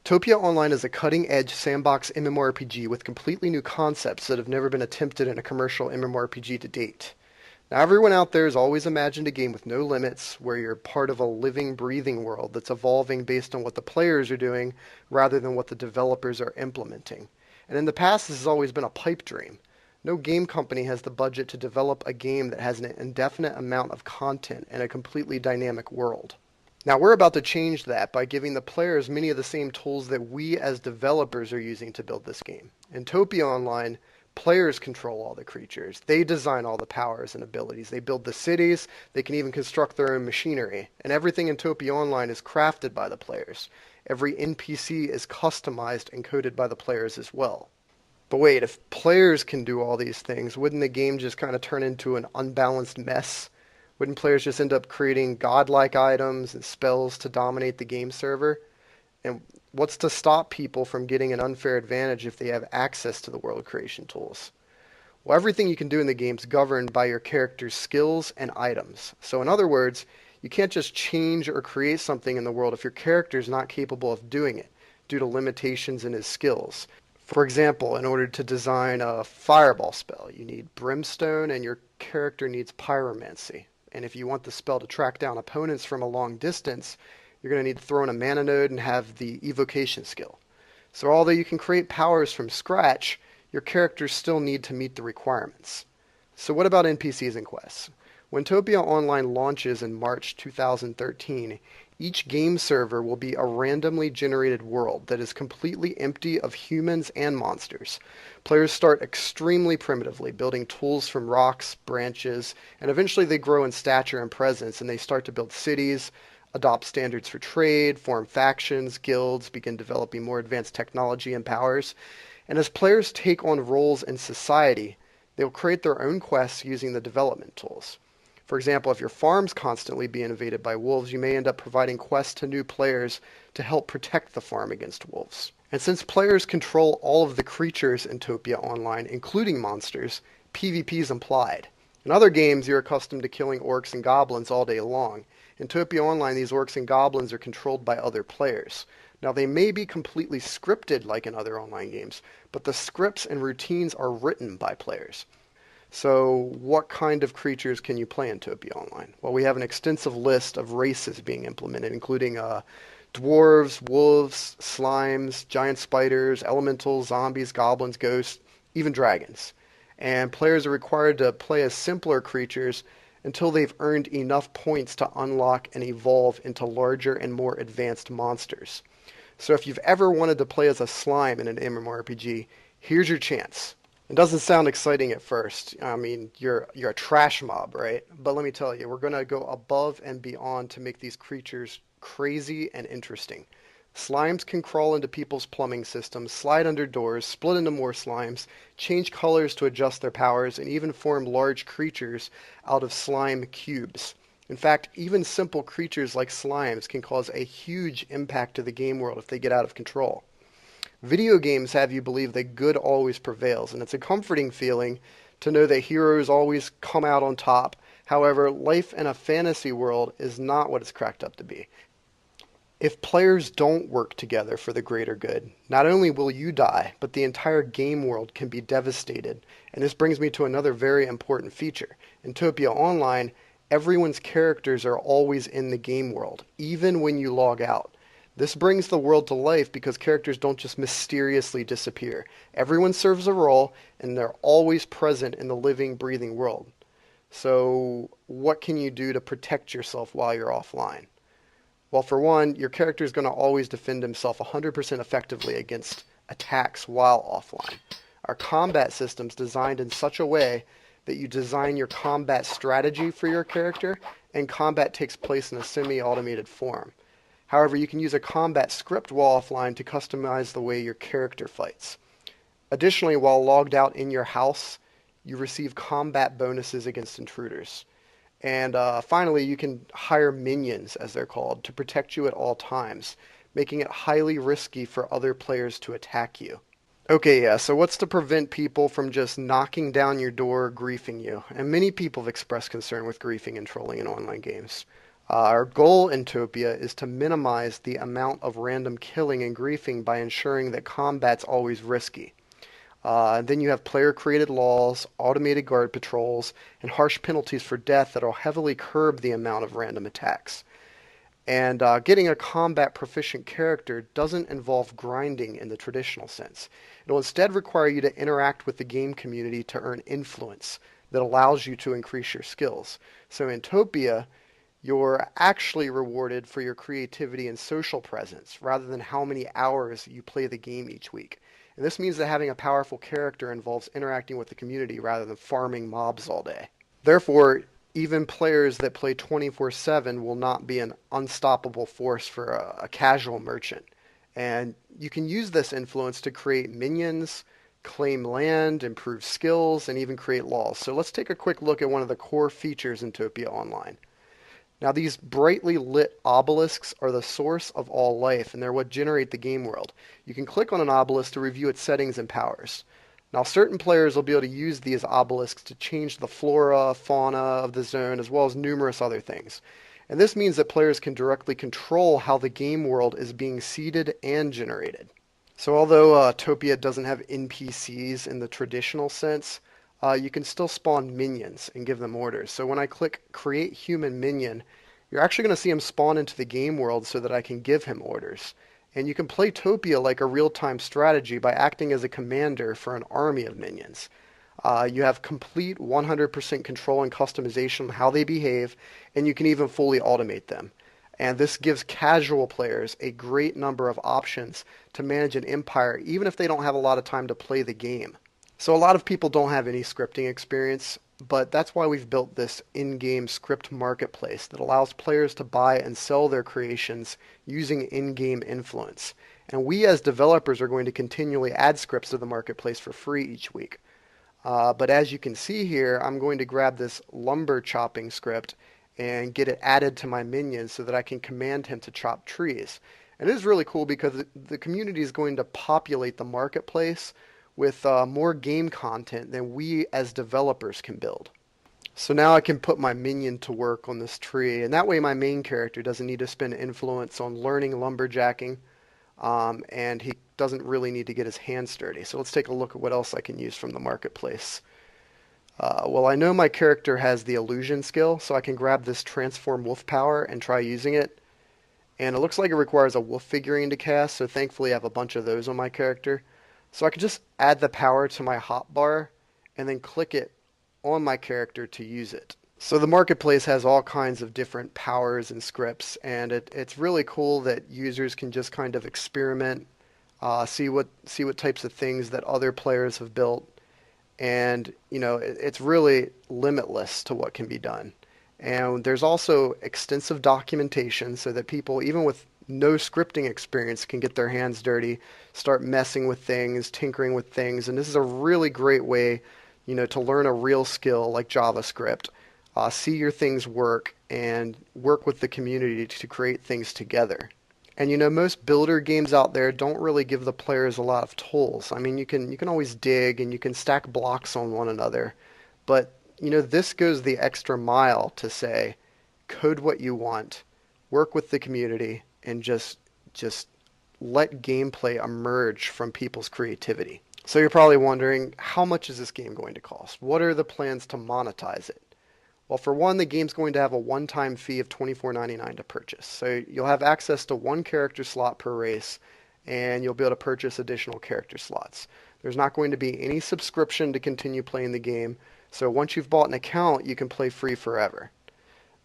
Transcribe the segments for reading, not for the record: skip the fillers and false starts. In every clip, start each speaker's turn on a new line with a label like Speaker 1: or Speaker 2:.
Speaker 1: Topia Online is a cutting-edge sandbox MMORPG with completely new concepts that have never been attempted in a commercial MMORPG to date. Now, everyone out there has always imagined a game with no limits, where you're part of a living, breathing world that's evolving based on what the players are doing rather than what the developers are implementing. And in the past, this has always been a pipe dream. No game company has the budget to develop a game that has an indefinite amount of content and a completely dynamic world. Now, we're about to change that by giving the players many of the same tools that we as developers are using to build this game. In Topia Online, players control all the creatures. They design all the powers and abilities. They build the cities. They can even construct their own machinery. And everything in Topia Online is crafted by the players. Every NPC is customized and coded by the players as well. But wait, if players can do all these things, wouldn't the game just kind of turn into an unbalanced mess? Wouldn't players just end up creating godlike items and spells to dominate the game server? And what's to stop people from getting an unfair advantage if they have access to the world creation tools? Well, everything you can do in the game is governed by your character's skills and items. So in other words, you can't just change or create something in the world if your character is not capable of doing it due to limitations in his skills. For example, in order to design a fireball spell, you need brimstone and your character needs pyromancy. And if you want the spell to track down opponents from a long distance, you're going to need to throw in a mana node and have the evocation skill. So although you can create powers from scratch, your characters still need to meet the requirements. So what about NPCs and quests? When Topia Online launches in March 2013, each game server will be a randomly generated world that is completely empty of humans and monsters. Players start extremely primitively, building tools from rocks, branches, and eventually they grow in stature and presence, and they start to build cities, adopt standards for trade, form factions, guilds, begin developing more advanced technology and powers. And as players take on roles in society, they'll create their own quests using the development tools. For example, if your farm's constantly being invaded by wolves, you may end up providing quests to new players to help protect the farm against wolves. And since players control all of the creatures in Topia Online, including monsters, PvP is implied. In other games, you're accustomed to killing orcs and goblins all day long. In Topia Online, these orcs and goblins are controlled by other players. Now, they may be completely scripted like in other online games, but the scripts and routines are written by players. So what kind of creatures can you play in Topia Online? Well, we have an extensive list of races being implemented, including dwarves, wolves, slimes, giant spiders, elementals, zombies, goblins, ghosts, even dragons. And players are required to play as simpler creatures until they've earned enough points to unlock and evolve into larger and more advanced monsters. So if you've ever wanted to play as a slime in an MMORPG, here's your chance. It doesn't sound exciting at first. I mean, you're a trash mob, right? But let me tell you, we're going to go above and beyond to make these creatures crazy and interesting. Slimes can crawl into people's plumbing systems, slide under doors, split into more slimes, change colors to adjust their powers, and even form large creatures out of slime cubes. In fact, even simple creatures like slimes can cause a huge impact to the game world if they get out of control. Video games have you believe that good always prevails, and it's a comforting feeling to know that heroes always come out on top. However, life in a fantasy world is not what it's cracked up to be. If players don't work together for the greater good, not only will you die, but the entire game world can be devastated. And this brings me to another very important feature. In Topia Online, everyone's characters are always in the game world, even when you log out. This brings the world to life because characters don't just mysteriously disappear. Everyone serves a role, and they're always present in the living, breathing world. So what can you do to protect yourself while you're offline? Well, for one, your character is going to always defend himself 100% effectively against attacks while offline. Our combat system's designed in such a way that you design your combat strategy for your character, and combat takes place in a semi-automated form. However, you can use a combat script while offline to customize the way your character fights. Additionally, while logged out in your house, you receive combat bonuses against intruders. And finally, you can hire minions, as they're called, to protect you at all times, making it highly risky for other players to attack you. Okay, yeah, so what's to prevent people from just knocking down your door or griefing you? And many people have expressed concern with griefing and trolling in online games. Our goal in Topia is to minimize the amount of random killing and griefing by ensuring that combat's always risky. Then you have player-created laws, automated guard patrols, and harsh penalties for death that'll heavily curb the amount of random attacks. And getting a combat proficient character doesn't involve grinding in the traditional sense. It'll instead require you to interact with the game community to earn influence that allows you to increase your skills. So in Topia, you're actually rewarded for your creativity and social presence rather than how many hours you play the game each week. And this means that having a powerful character involves interacting with the community rather than farming mobs all day. Therefore, even players that play 24/7 will not be an unstoppable force for a casual merchant. And you can use this influence to create minions, claim land, improve skills, and even create laws. So let's take a quick look at one of the core features in Topia Online. Now, these brightly lit obelisks are the source of all life, and they're what generate the game world. You can click on an obelisk to review its settings and powers. Now, certain players will be able to use these obelisks to change the flora, fauna of the zone, as well as numerous other things. And this means that players can directly control how the game world is being seeded and generated. So although Topia doesn't have NPCs in the traditional sense, you can still spawn minions and give them orders. So when I click Create Human Minion, you're actually going to see him spawn into the game world so that I can give him orders. And you can play Topia like a real-time strategy by acting as a commander for an army of minions. You have complete 100% control and customization on how they behave, and you can even fully automate them. And this gives casual players a great number of options to manage an empire, even if they don't have a lot of time to play the game. So a lot of people don't have any scripting experience, but that's why we've built this in-game script marketplace that allows players to buy and sell their creations using in-game influence. And we as developers are going to continually add scripts to the marketplace for free each week. But as you can see here, I'm going to grab this lumber chopping script and get it added to my minions so that I can command him to chop trees. And it is really cool because the community is going to populate the marketplace with more game content than we as developers can build. So now I can put my minion to work on this tree, and that way my main character doesn't need to spend influence on learning lumberjacking, and he doesn't really need to get his hands dirty. So let's take a look at what else I can use from the marketplace. Well, I know my character has the illusion skill, so I can grab this transform wolf power and try using it. And it looks like it requires a wolf figurine to cast, so thankfully I have a bunch of those on my character. So I can just add the power to my hotbar and then click it on my character to use it. So the marketplace has all kinds of different powers and scripts, and it's really cool that users can just kind of experiment, see what types of things that other players have built, and it's really limitless to what can be done. And there's also extensive documentation so that people, even with no scripting experience, can get their hands dirty, start messing with things, tinkering with things, and this is a really great way, to learn a real skill like JavaScript, see your things work, and work with the community to create things together. And most builder games out there don't really give the players a lot of tools. I mean, you can always dig and you can stack blocks on one another, but this goes the extra mile to say, code what you want, work with the community, and just let gameplay emerge from people's creativity. So you're probably wondering, how much is this game going to cost? What are the plans to monetize it? Well, for one, the game's going to have a one-time fee of $24.99 to purchase. So you'll have access to one character slot per race, and you'll be able to purchase additional character slots. There's not going to be any subscription to continue playing the game, so once you've bought an account, you can play free forever.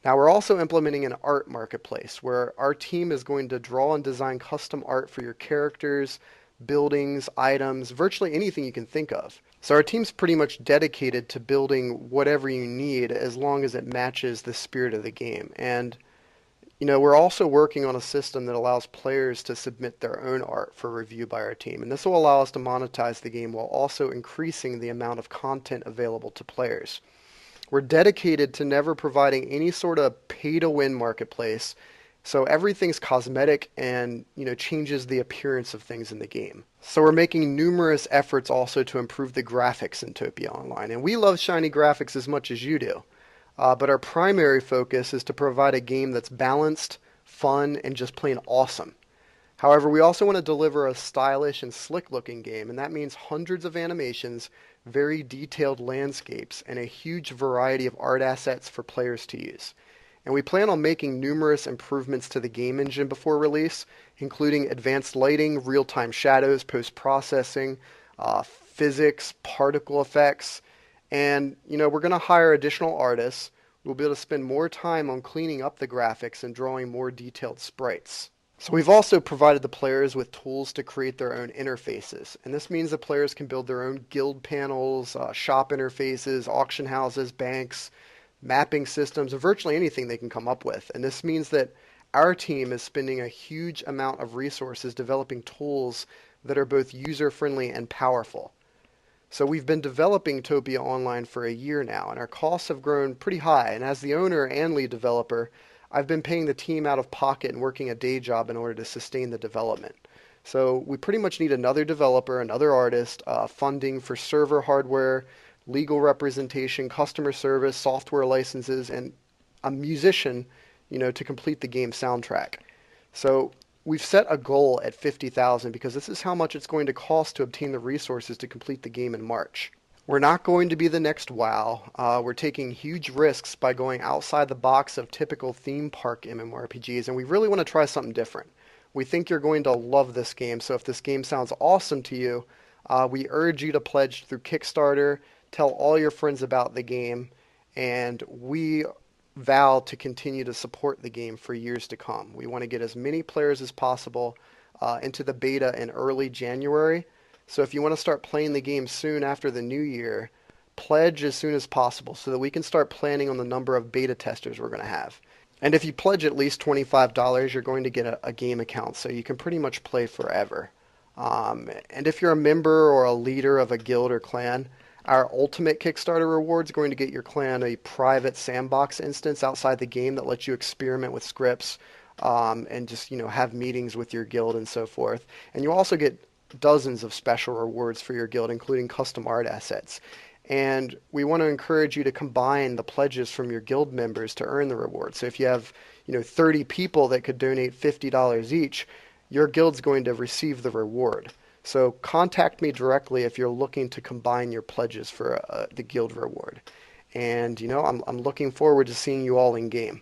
Speaker 1: Now we're also implementing an art marketplace where our team is going to draw and design custom art for your characters, buildings, items, virtually anything you can think of. So our team's pretty much dedicated to building whatever you need as long as it matches the spirit of the game. And we're also working on a system that allows players to submit their own art for review by our team. And this will allow us to monetize the game while also increasing the amount of content available to players. We're dedicated to never providing any sort of pay-to-win marketplace, so everything's cosmetic and changes the appearance of things in the game. So we're making numerous efforts also to improve the graphics in Topia Online, and we love shiny graphics as much as you do. But our primary focus is to provide a game that's balanced, fun, and just plain awesome. However, we also want to deliver a stylish and slick looking game, and that means hundreds of animations, very detailed landscapes, and a huge variety of art assets for players to use. And we plan on making numerous improvements to the game engine before release, including advanced lighting, real-time shadows, post-processing, physics, particle effects, and we're going to hire additional artists. We'll be able to spend more time on cleaning up the graphics and drawing more detailed sprites. So we've also provided the players with tools to create their own interfaces, and this means the players can build their own guild panels, shop interfaces, auction houses, banks, mapping systems, and virtually anything they can come up with. And this means that our team is spending a huge amount of resources developing tools that are both user-friendly and powerful. So we've been developing Topia Online for a year now, and our costs have grown pretty high. And as the owner and lead developer, I've been paying the team out of pocket and working a day job in order to sustain the development. So we pretty much need another developer, another artist, funding for server hardware, legal representation, customer service, software licenses, and a musician, to complete the game soundtrack. So we've set a goal at 50,000 because this is how much it's going to cost to obtain the resources to complete the game in March. We're not going to be the next WoW. We're taking huge risks by going outside the box of typical theme park MMORPGs, and we really want to try something different. We think you're going to love this game, so if this game sounds awesome to you, we urge you to pledge through Kickstarter, tell all your friends about the game, and we vow to continue to support the game for years to come. We want to get as many players as possible into the beta in early January. So if you want to start playing the game soon after the new year, pledge as soon as possible so that we can start planning on the number of beta testers we're going to have. And if you pledge at least $25, you're going to get a game account, so you can pretty much play forever. And if you're a member or a leader of a guild or clan, our ultimate Kickstarter reward is going to get your clan a private sandbox instance outside the game that lets you experiment with scripts and just have meetings with your guild and so forth. And you also get dozens of special rewards for your guild, including custom art assets. And we want to encourage you to combine the pledges from your guild members to earn the reward. So if you have 30 people that could donate $50 each, your guild's going to receive the reward. So contact me directly if you're looking to combine your pledges for the guild reward. And I'm looking forward to seeing you all in game.